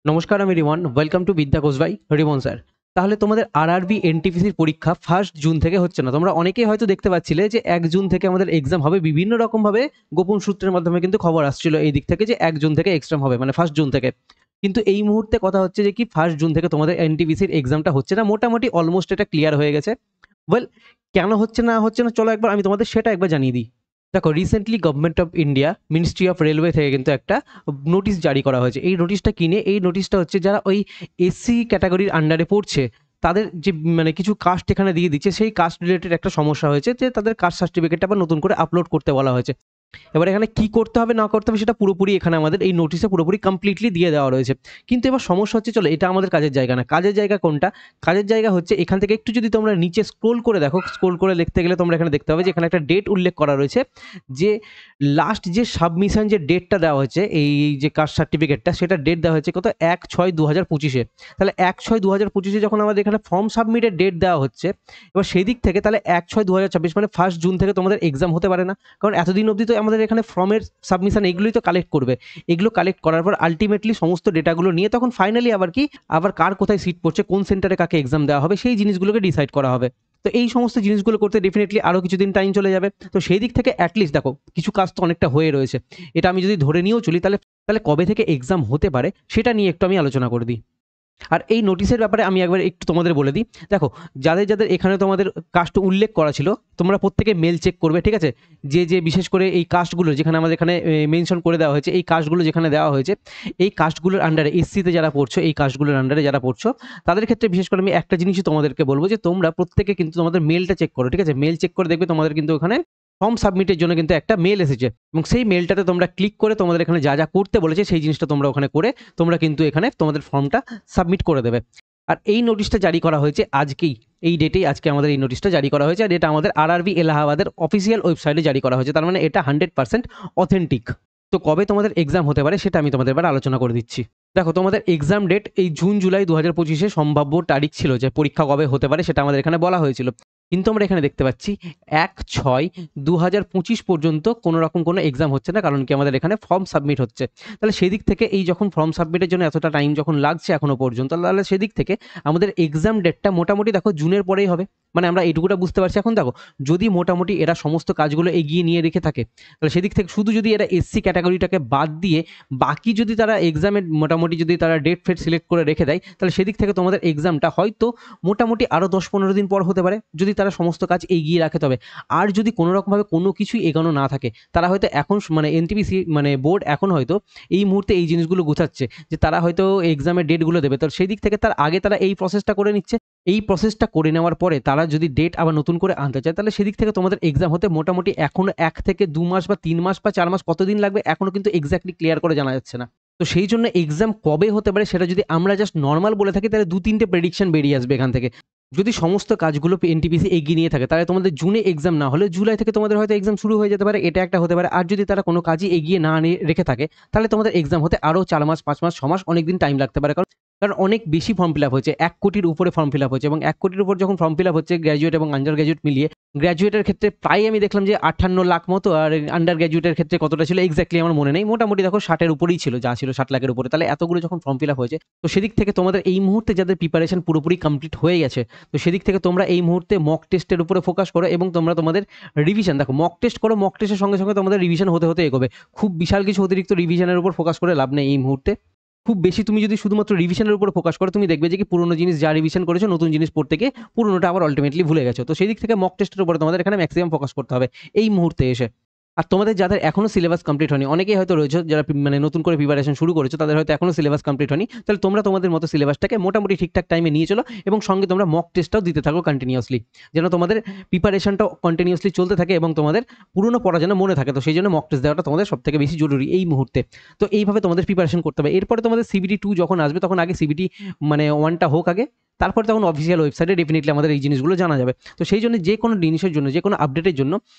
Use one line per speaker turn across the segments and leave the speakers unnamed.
নমস্কার, আমি Rimon. Welcome to বিদ্যা কোচ বাই রিমন স্যার। তাহলে তোমাদের আরআরবি এনটিপিসির পরীক্ষা 1 জুন থেকে হচ্ছে না। তোমরা অনেকেই হয়তো দেখতে পাচ্ছিলে যে 1 জুন থেকে আমাদের এক্সাম হবে। বিভিন্ন রকমভাবে গোপন সূত্রের মাধ্যমে কিন্তু খবর আসছিল এই দিক থেকে যে 1 জুন থেকে এক্সাম হবে, মানে 1 জুন থেকে। কিন্তু এই মুহূর্তে কথা হচ্ছে যে কি 1 জুন থেকে তোমাদের এনটিপিসির এক্সামটা হচ্ছে না। মোটামুটি অলমোস্ট এটা ক্লিয়ার হয়ে গেছে। ওয়েল, কেন হচ্ছে না চলো একবার আমি তোমাদের সেটা একবার জানিয়ে দিই। দেখো, recently government of India ministry of railway থেকে কিন্তু একটা নোটিশ জারি করা হয়েছে। এই নোটিশটা কিনে এই নোটিশটা হচ্ছে যারা ওই এসসি ক্যাটাগরির আন্ডারে পড়ছে তাদের যে মানে কিছু কাস্ট এখানে দিয়ে দিচ্ছে, সেই কাস্ট রিলেটেড একটা সমস্যা হয়েছে যে তাদের কাস্ট সার্টিফিকেটটা আবার নতুন করে আপলোড করতে বলা হয়েছে। এবার এখানে কি করতে হবে না করতে হবে সেটা পুরোপুরি এখানে আমাদের এই নোটিশে পুরোপুরি কমপ্লিটলি দিয়ে দেওয়া রয়েছে। কিন্তু এবার সমস্যা হচ্ছে, চলো এটা আমাদের কাজের জায়গা না। কাজের জায়গা কোনটা? কাজের জায়গা হচ্ছে এখান থেকে একটু যদি তোমরা নিচে স্ক্রোল করে দেখো, স্ক্রোল করে লিখতে গেলে তোমরা এখানে দেখতে পাবে যে এখানে একটা ডেট উল্লেখ করা রয়েছে, যে লাস্ট যে সাবমিশন যে ডেটটা দেওয়া হয়েছে এই যে কাস্ট সার্টিফিকেটটা, সেটা ডেট দেওয়া হয়েছে কত? 1/6/2025-এ। তাহলে 1/6/2025-এ যখন আমাদের এখানে ফর্ম সাবমিটের ডেট দেওয়া হচ্ছে, এবার সেই দিক থেকে তাহলে 1/6/2026 মানে 1 জুন থেকে তোমাদের এক্সাম হতে পারে না। কারণ এতদিন অবধি তো আমাদের এখানে ফর্মের সাবমিশন এইগুলোই তো কালেক্ট করবে। এগুলো কালেক্ট করার পর আলটিমেটলি সমস্ত ডেটাগুলো নিয়ে তখন ফাইনালি আবার কার কোথায় সিট পড়ছে, কোন সেন্টারে কাকে এক্সাম দেওয়া হবে, সেই জিনিসগুলোকে ডিসাইড করা হবে। তো এই সমস্ত জিনিসগুলো করতে ডেফিনেটলি আরও কিছুদিন টাইম চলে যাবে। তো সেই দিক থেকে অ্যাটলিস্ট দেখো, কিছু কাজ তো অনেকটা হয়ে রয়েছে। এটা আমি যদি ধরে নিয়েও চলি, তাহলে তাহলে কবে থেকে এক্সাম হতে পারে সেটা নিয়ে একটু আমি আলোচনা করে দিই। আর এই নোটিশের ব্যাপারে আমি একবার একটু তোমাদের বলে দিই। দেখো, যাদের এখানে তোমাদের কাস্ট উল্লেখ করা ছিল, তোমরা প্রত্যেকে মেল চেক করবে, ঠিক আছে? যে বিশেষ করে এই কাস্টগুলো যেখানে আমাদের এখানে মেনশন করে দেওয়া হয়েছে, এই কাস্টগুলো যেখানে দেওয়া হয়েছে, এই কাস্টগুলোর আন্ডারে এসসিতে যারা পড়ছো, এই কাস্টগুলোর আন্ডারে যারা পড়ছো, তাদের ক্ষেত্রে বিশেষ করে আমি একটা জিনিসই তোমাদেরকে বলবো, যে তোমরা প্রত্যেকে কিন্তু তোমাদের মেলটা চেক করো, ঠিক আছে? মেল চেক করে দেখবে তোমাদের কিন্তু ওখানে ফর্ম সাবমিটের জন্য কিন্তু একটা মেল এসেছে, এবং সেই মেলটাতে তোমরা ক্লিক করে তোমাদের এখানে যা যা করতে বলেছে সেই জিনিসটা তোমরা ওখানে করে তোমরা কিন্তু এখানে তোমাদের ফর্মটা সাবমিট করে দেবে। আর এই নোটিশটা জারি করা হয়েছে আজকেই, এই ডেটেই আজকে আমাদের এই নোটিশটা জারি করা হয়েছে। আর এটা আমাদের আরআরবি এলাহাবাদের অফিসিয়াল ওয়েবসাইটে জারি করা হয়েছে। তার মানে এটা 100% অথেন্টিক। তো কবে তোমাদের এক্সাম হতে পারে সেটা আমি তোমাদের এবার আলোচনা করে দিচ্ছি। দেখো, তোমাদের এক্সাম ডেট এই জুন জুলাই 2025-এ সম্ভাব্য তারিখ ছিল, যে পরীক্ষা কবে হতে পারে সেটা আমাদের এখানে বলা হয়েছিল। কিন্তু আমরা এখানে দেখতে পাচ্ছি 1/6/2025 পর্যন্ত কোনো রকম কোনো এক্সাম হচ্ছে না, কারণ কি আমাদের এখানে ফর্ম সাবমিট হচ্ছে। তাহলে সেদিক থেকে এই যখন ফর্ম সাবমিটের জন্য এতটা টাইম যখন লাগছে এখনো পর্যন্ত, তাহলে সেদিক থেকে আমাদের এক্সাম ডেটটা মোটামুটি দেখো জুনের পরেই হবে। মানে আমরা এইটুকুটা বুঝতে পারছি এখন। দেখো, যদি মোটামুটি এরা সমস্ত কাজগুলো এগিয়ে নিয়ে রেখে থাকে, তাহলে সেদিক থেকে শুধু যদি এরা এসসি ক্যাটাগরিটাকে বাদ দিয়ে বাকি যদি তারা এক্সামের মোটামুটি যদি তারা ডেট ফেট সিলেক্ট করে রেখে দেয়, তাহলে সেদিক থেকে তোমাদের এক্সামটা হয়তো মোটামুটি আরও 10-15 দিন পর হতে পারে, যদি তারা সমস্ত কাজ এগিয়ে রাখে তবে। আর যদি কোনো রকমভাবে কোনো কিছুই এগোনো না থাকে, তারা হয়তো এখন মানে এনটিপিসি মানে বোর্ড এখন হয়তো এই মুহূর্তে এই জিনিসগুলো গোছাচ্ছে, যে তারা হয়তো এক্সামের ডেটগুলো দেবে। তো সেই দিক থেকে তার আগে তারা এই প্রসেসটা করে নিচ্ছে। এই প্রসেসটা করে নেওয়ার পরে তারা যদি ডেট আবার নতুন করে আনতে চায়, তাহলে সেদিক থেকে তোমাদের এক্সাম হতে মোটামুটি এখনো 1 থেকে 2 মাস বা 3 মাস বা 4 মাস কতদিন লাগবে এখনো কিন্তু এক্স্যাক্টলি ক্লিয়ার করে জানা যাচ্ছে না। তো সেই জন্য এক্সাম কবে হতে পারে সেটা যদি আমরা জাস্ট নর্মাল বলে থাকি, তাহলে 2-3টে প্রেডিকশন বেরিয়ে আসবে এখান থেকে। যদি সমস্ত কাজগুলো এনটিপিসি এগিয়ে নিয়ে থাকে, তাহলে তোমাদের জুনে এক্সাম না হলে জুলাই থেকে তোমাদের হয়তো এক্সাম শুরু হয়ে যেতে পারে, এটা একটা হতে পারে। আর যদি তারা কোনো কাজই এগিয়ে না রেখে থাকে, তাহলে তোমাদের এক্সাম হতে আরও 4 মাস, 5 মাস, 6 মাস অনেকদিন টাইম লাগতে পারে। কারণ কারণ অনেক বেশি ফর্ম ফিল আপ হয়েছে, 1 কোটির উপরে ফর্ম ফিল আপ হয়েছে, এবং 1 কোটির উপর যখন ফর্ম ফিল আপ হচ্ছে গ্র্যাজুয়েট এবং আন্ডার গ্র্যাজুয়েট মিলিয়ে, গ্র্যাজুয়েটের ক্ষেত্রে প্রায় আমি দেখলাম যে 58 লাখ মতো, আর আন্ডার গ্র্যাজুয়েটের ক্ষেত্রে কতটা ছিল এক্স্যাক্টলি আমার মনে নেই। মোটামুটি দেখো 60-এর উপরেই ছিল, যা ছিল 60 লাখের উপরে। তাহলে এতগুলো যখন ফর্ম ফিল আপ হয়েছে, তো সেদিক থেকে তোমাদের এই মুহূর্তে যাদের প্রিপারেশন পুরোপুরি কমপ্লিট হয়ে গেছে, তো সেদিক থেকে তোমরা এই মুহূর্তে মক টেস্টের উপরে ফোকাস করো, এবং তোমরা তোমাদের রিভিশন দেখো, মক টেস্ট করো, মক টেস্টের সঙ্গে সঙ্গে তোমাদের রিভিশন হতে হতে এগোবে। খুব বিশাল কিছু অতিরিক্ত রিভিশনের উপর ফোকাস করে লাভ নেই এই মুহূর্তে। খুব বেশি তুমি যদি শুধুমাত্র রিভিশনের উপর ফোকাস করো, তুমি দেখবে যে কি পুরোনো জিনিস যা রিভিশন করেছো, নতুন জিনিস পড়তে গিয়ে পুরোনোটা আবার আলটিমেটলি ভুলে গেছো। তো সেই দিক থেকে মক টেস্টের উপরে তোমাদের এখানে ম্যাক্সিমাম ফোকাস করতে হবে এই মুহূর্তে এসে। আর তোমাদের যাদের এখনো সিলেবাস কমপ্লিট হয়নি, অনেকেই হয়তো রয়েছে যারা মানে নতুন করে প্রিপারেশন শুরু করেছো, তাদের হয়তো এখনো সিলেবাস কমপ্লিট হয়নি, তাহলে তোমরা তোমাদের মতো সিলেবাসটাকে মোটামুটি ঠিকঠাক টাইমে নিয়ে চলো, এবং সঙ্গে তোমরা মক টেস্টটাও দিতে থাকো কন্টিনিউয়াসলি, যেন তোমাদের প্রিপারেশনটাও কন্টিনিউয়াসলি চলতে থাকে এবং তোমাদের পুরোনো পড়া যেন মনে থাকে। তো সেই জন্য মক টেস্ট দেওয়াটা তোমাদের সব থেকে বেশি জরুরি এই মুহূর্তে। তো এইভাবে তোমাদের প্রিপারেশন করতে হবে। এরপরে তোমাদের সিবিটি 2 যখন আসবে, তখন আগে সিবিটি মানে 1টা হোক আগে, তারপরে তখন অফিসিয়াল ওয়েবসাইটে ডেফিনেটলি আমাদের এই জিনিসগুলো জানা যাবে। তো সেই জন্য যে কোনো জিনিসের জন্য, যে কোনো আপডেটের জন্য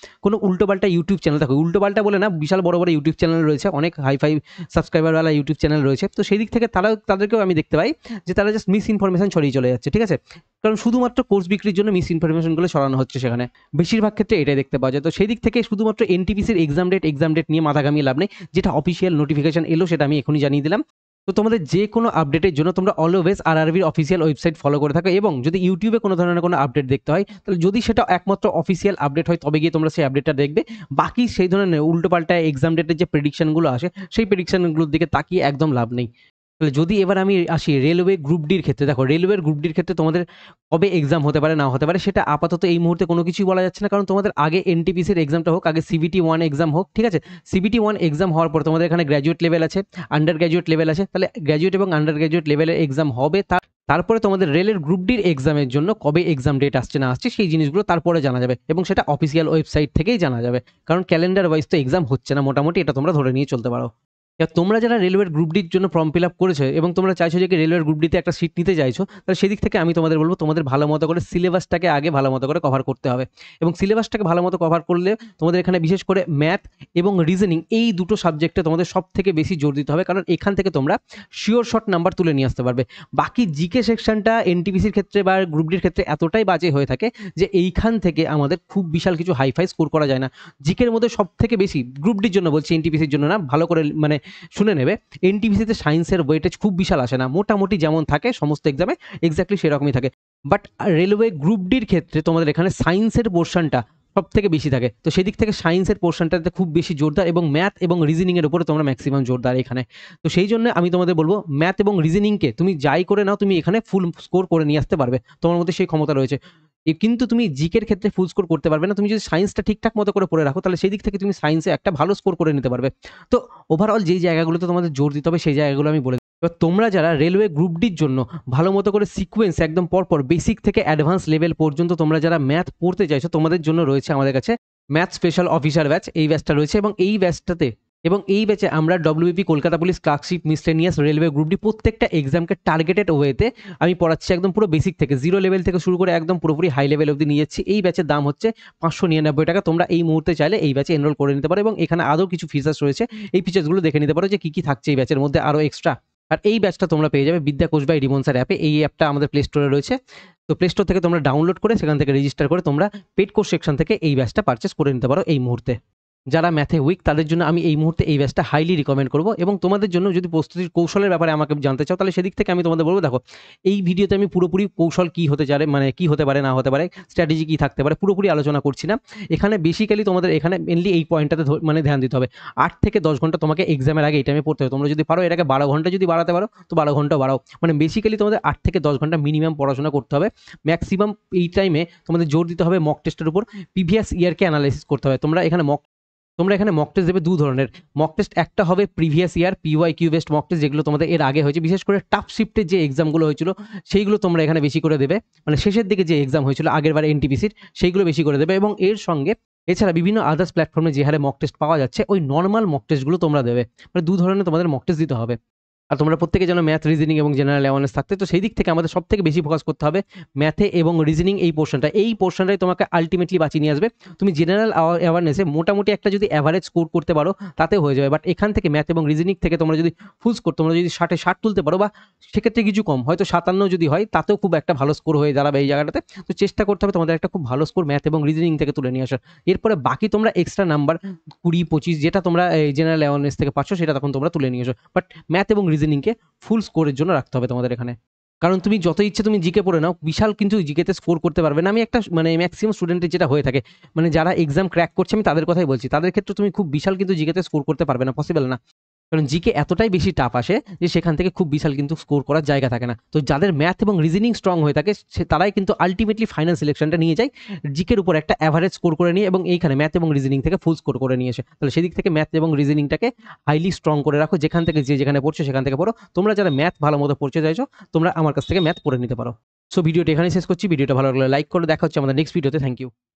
কোনো উল্টোপাল্টা ইউটিউব চ্যানেল, দেখো উল্টোপাল্টা বলে না, বিশাল বড় বড় ইউটিউব চ্যানেল রয়েছে, অনেক হাইফাই সাবস্ক্রাইবারওয়ালা ইউটিউব চ্যানেল রয়েছে। তো সেই দিক থেকে তাদেরকেও আমি দেখতে পাই যে তারা জাস্ট মিস ইনফরমেশন ছড়িয়ে চলে যাচ্ছে, ঠিক আছে? কারণ শুধুমাত্র কোর্স বিক্রির জন্য মিস ইনফরমেশনগুলো ছড়ানো হচ্ছে সেখানে, বেশিরভাগ ক্ষেত্রে এটাই দেখতে পাওয়া যায়। তো সেই দিক থেকে শুধুমাত্র এনটিপিসির এক্সাম ডেট নিয়ে মাথা ঘামিয়ে লাভ নেই। যেটা অফিসিয়াল নোটিফিকেশন এলো সেটা আমি এখনই জানিয়ে দিলাম। তো তোমাদের যে কোনো আপডেটের জন্য তোমরা অলওয়েজ আরআরবির অফিসিয়াল ওয়েবসাইট ফলো করে থাকো, এবং যদি ইউটিউবে কোনো ধরনের কোনো আপডেট দেখতে হয় তাহলে যদি সেটা একমাত্র অফিসিয়াল আপডেট হয় তবে গিয়ে তোমরা সেই আপডেটটা দেখবে। বাকি সেই ধরনের উল্টোপাল্টা এক্সাম ডেটের যে প্রেডিকশনগুলো আসে সেই প্রেডিকশনগুলোর দিকে তাকিয়ে একদম লাভ নেই। তাহলে যদি এবার আমি আসি রেলওয়ে গ্রুপ ডির ক্ষেত্রে, দেখো রেলওয়ের গ্রুপ ডির ক্ষেত্রে তোমাদের কবে এক্সাম হতে পারে না হতে পারে সেটা আপাতত এই মুহূর্তে কোনো কিছুই বলা যাচ্ছে না, কারণ তোমাদের আগে এনটিপিসির এক্সামটা হোক, আগে সিবিটি 1 এক্সাম হোক, ঠিক আছে? সিবিটি 1 এক্সাম হওয়ার পর তোমাদের এখানে গ্র্যাজুয়েট লেভেল আছে, আন্ডার গ্র্যাজুয়েট লেভেল আছে, তাহলে গ্র্যাজুয়েট এবং আন্ডার গ্র্যাজুয়েট লেভেলের এক্সাম হবে, তারপরে তোমাদের রেলের গ্রুপ ডির এক্সামের জন্য কবে এক্সাম ডেট আসছে না আসছে সেই জিনিসগুলো তারপরে জানা যাবে, এবং সেটা অফিসিয়াল ওয়েবসাইট থেকেই জানা যাবে, কারণ ক্যালেন্ডার ওয়াইজ তো এক্সাম হচ্ছে না মোটামুটি, এটা তোমরা ধরে নিয়ে চলতে পারো। এবার তোমরা যারা রেলওয়ের গ্রুপ ডির জন্য ফর্ম ফিল আপ করেছো এবং তোমরা চাইছো যে রেলওয়ের গ্রুপ ডিতে একটা সিট নিতে চাইছো, তাহলে সেদিক থেকে আমি তোমাদের বলবো তোমাদের ভালো মতো করে সিলেবাসটাকে আগে ভালো মতো করে কভার করতে হবে, এবং সিলেবাসটাকে ভালো মতো কভার করলে তোমাদের এখানে বিশেষ করে ম্যাথ এবং রিজনিং এই দুটো সাবজেক্টে তোমাদের সব থেকে বেশি জোর দিতে হবে, কারণ এখান থেকে তোমরা শিওর শর্ট নাম্বার তুলে নিয়ে আসতে পারবে। বাকি জিকে সেকশনটা এনটিপিসির ক্ষেত্রে বা গ্রুপ ডির ক্ষেত্রে এতটাই বাজে হয়ে থাকে যে এইখান থেকে আমাদের খুব বিশাল কিছু হাইফাই স্কোর করা যায় না। জিকের মধ্যে সব থেকে বেশি গ্রুপ ডির জন্য বলছি, এনটিপিসির জন্য না, ভালো করে মানে শুনে নেবে, এনটিপিসিতে সায়েন্সের ওয়েটেজ খুব বিশাল আসে না, মোটামুটি যেমন থাকে সমস্ত এক্সামে এক্স্যাক্টলি সেরকমই থাকে। বাট রেলওয়ে গ্রুপ ডির ক্ষেত্রে তোমাদের এখানে সায়েন্সের পোর্শনটা সব থেকে বেশি থাকে, তো সেদিক থেকে সায়েন্সের পোর্শনটাতে খুব বেশি জোরদার, এবং ম্যাথ এবং রিজনিংয়ের উপরে তোমরা ম্যাক্সিমাম জোরদার এখানে। তো সেই জন্য আমি তোমাদের বলবো ম্যাথ এবং রিজনিংকে তুমি যাই করে নাও তুমি এখানে ফুল স্কোর করে নিয়ে আসতে পারবে, তোমার মধ্যে সেই ক্ষমতা রয়েছে। কিন্তু তুমি জিকের ক্ষেত্রে ফুল স্কোর করতে পারবে না, তুমি যদি সায়েন্সটা ঠিকঠাক মতো করে পড়ে রাখো তাহলে সেই দিক থেকে তুমি সায়েন্সে একটা ভালো স্কোর করে নিতে পারবে। তো ওভারঅল যেই জায়গাগুলোতে তোমাদের জোর দিতে হবে সেই জায়গাগুলো আমি বলে দিই। এবার তোমরা যারা রেলওয়ে গ্রুপ ডির জন্য ভালো মতো করে সিকোয়েন্স একদম পরপর বেসিক থেকে অ্যাডভান্স লেভেল পর্যন্ত তোমরা যারা ম্যাথ পড়তে চাইছো তোমাদের জন্য রয়েছে আমাদের কাছে ম্যাথ স্পেশাল অফিসার ব্যাচ, এই ব্যাচটা রয়েছে, এবং এই ব্যাচে আমরা WBP Kolkata police clerkship miscellaneous railway group D প্রত্যেকটা এক্সামকে টার্গেটেড ওয়েতে আমি পড়াচ্ছি, একদম পুরো বেসিক থেকে জিরো লেভেল থেকে শুরু করে একদম পুরোপুরি হাই লেভেল অবধি নিয়ে যাচ্ছি। এই ব্যাচের দাম হচ্ছে 599 টাকা। তোমরা এই মুহূর্তে চাইলে এই ব্যাচে এনরোল করে নিতে পারো, এবং এখানে আরও কিছু ফিচার্স রয়েছে, এই ফিচার্সগুলো দেখে নিতে পারো যে কী কী থাকছে এই ব্যাচের মধ্যে আরও এক্সট্রা। আর এই ব্যাচটা তোমরা পেয়ে যাবে বিদ্যা কোচ বাই রিমন স্যার অ্যাপে, এই অ্যাপটা আমাদের প্লে স্টোরে রয়েছে, তো প্লে স্টোর থেকে তোমরা ডাউনলোড করে সেখান থেকে রেজিস্টার করে তোমরা পেড কোর্স সেকশন থেকে এই ব্যাচটা পারচেস করে নিতে পারো এই মুহূর্তে। যারা ম্যাথে উইক তাদের জন্য আমি এই মুহূর্তে এই ব্যাচটা হাইলি রিকমেন্ড করবো, এবং তোমাদের জন্য যদি প্রস্তুতির কৌশলের ব্যাপারে আমাকে জানতে চাও তাহলে সেদিক থেকে আমি তোমাদের বলবো, দেখো এই ভিডিওতে আমি পুরোপুরি কৌশল কী হতে চায় মানে কী হতে পারে না হতে পারে, স্ট্র্যাটেজি কী থাকতে পারে পুরোপুরি আলোচনা করছি না। এখানে বেসিক্যালি তোমাদের এখানে মেনলি এই পয়েন্টটাতে মানে ধ্যান দিতে হবে। 8 থেকে 10 ঘন্টা তোমাকে এক্সামের আগে এই টাইমে পড়তে হবে, তোমরা যদি পারো এটাকে 12 ঘন্টা যদি বাড়াতে পারো তো 12 ঘন্টা বাড়াও, মানে বেসিক্যালি তোমাদের 8 থেকে 10 ঘন্টা মিনিমাম পড়াশোনা করতে হবে। ম্যাক্সিমাম এই টাইমে তোমাদের জোর দিতে হবে মক টেস্টের উপর, প্রিভিয়াস ইয়ারকে অ্যানালাইসিস করতে হবে। তোমরা এখানে মক টেস্ট দেবে দু ধরনের মক টেস্ট, একটা হবে previous year PYQ best mock test যেগুলো তোমাদের এর আগে হয়েছে, বিশেষ করে টাফ শিফটের যে এক্সামগুলো হয়েছিল সেইগুলো তোমরা এখানে বেশি করে দেবে, মানে শেষের দিকে যে এক্সাম হয়েছিল আগের বার এনটিপিসির সেইগুলো বেশি করে দেবে, এবং এর সঙ্গে এছাড়া বিভিন্ন আদার্স প্ল্যাটফর্মে যে হারে মক টেস্ট পাওয়া যাচ্ছে ওই নর্মাল মক টেস্টগুলো তোমরা দেবে, মানে দু ধরনের তোমাদের মক টেস্ট দিতে হবে। আর তোমরা প্রত্যেকে যেন ম্যাথ রিজনিং এবং জেনারেল অ্যাওয়ারনেস থাকতে, তো সেই দিক থেকে আমাদের সব থেকে বেশি ফোকাস করতে হবে ম্যাথে এবং রিজনিং এই পোর্শনটাই তোমাকে আলটিমেটলি বাঁচিয়ে নিয়ে আসবে। তুমি জেনারেল অ্যাওয়ারনেসে মোটামুটি একটা যদি অ্যাভারেজ স্কোর করতে পারো তাতে হয়ে যাবে, বাট এখান থেকে ম্যাথ এবং রিজনিং থেকে তোমরা যদি ফুল স্কোর তোমরা যদি 60 তুলতে পারো, বা সেক্ষেত্রে কিছু কম হয়তো 57 যদি হয় তাতেও খুব একটা ভালো স্কোর হয়ে দাঁড়াবে এই জায়গাটাতে। তো চেষ্টা করতে হবে তোমাদের একটা খুব ভালো স্কোর ম্যাথ এবং রিজনিং থেকে তুলে নিয়ে আসার। এরপরে বাকি তোমরা এক্সট্রা নাম্বার 20-25 যেটা তোমরা জেনারেল অ্যাওয়ারনেস থেকে পাচ্ছ সেটা তখন তোমরা তুলে নিয়ে এসো, বাট ম্যাথ এবং রিজনিংকে ফুল স্কোরের জন্য রাখতে হবে তোমাদের এখানে। কারণ তুমি যত ইচ্ছে তুমি জিকে পড়ে নাও, বিশাল কিন্তু জিকেতে স্কোর করতে পারবে না। আমি একটা মানে ম্যাক্সিমাম স্টুডেন্টের যেটা হয়ে থাকে, মানে যারা এক্সাম ক্র্যাক করছে আমি তাদের কথাই বলছি, তাদের ক্ষেত্রে তুমি খুব বিশাল কিন্তু জিকেতে স্কোর করতে পারবে না, পসিবল না। কারণ জিকে এতটাই বেশি টাফ আসে যে সেখান থেকে খুব বিশাল কিন্তু স্কোর করার জায়গা থাকে না। তো যাদের ম্যাথ এবং রিজনিং স্ট্রং হয়ে থাকে তারাই কিন্তু আলটিমেটলি ফাইনাল সিলেকশনটা নিয়ে যায় জিকের উপর একটা অ্যাভারেজ স্কোর করে নিয়ে, এবং এইখানে ম্যাথ এবং রিজনিং থেকে ফুল স্কোর করে নিয়ে এসে। তাহলে সেদিক থেকে ম্যাথ এবং রিজনিংটাকে হাইলি স্ট্রং করে রাখো, যেখান থেকে যেখানে পড়ছো সেখান থেকে পড়ো। তোমরা যারা ম্যাথ ভালো মতো পড়তে চাইছো তোমরা আমার কাছ থেকে ম্যাথ পড়ে নিতে পারো। সো ভিডিওটা এখানে শেষ করছি, ভিডিওটা ভালো লাগলে লাইক করে দেখা হচ্ছে আমাদের নেক্সট ভিডিওতে। Thank you.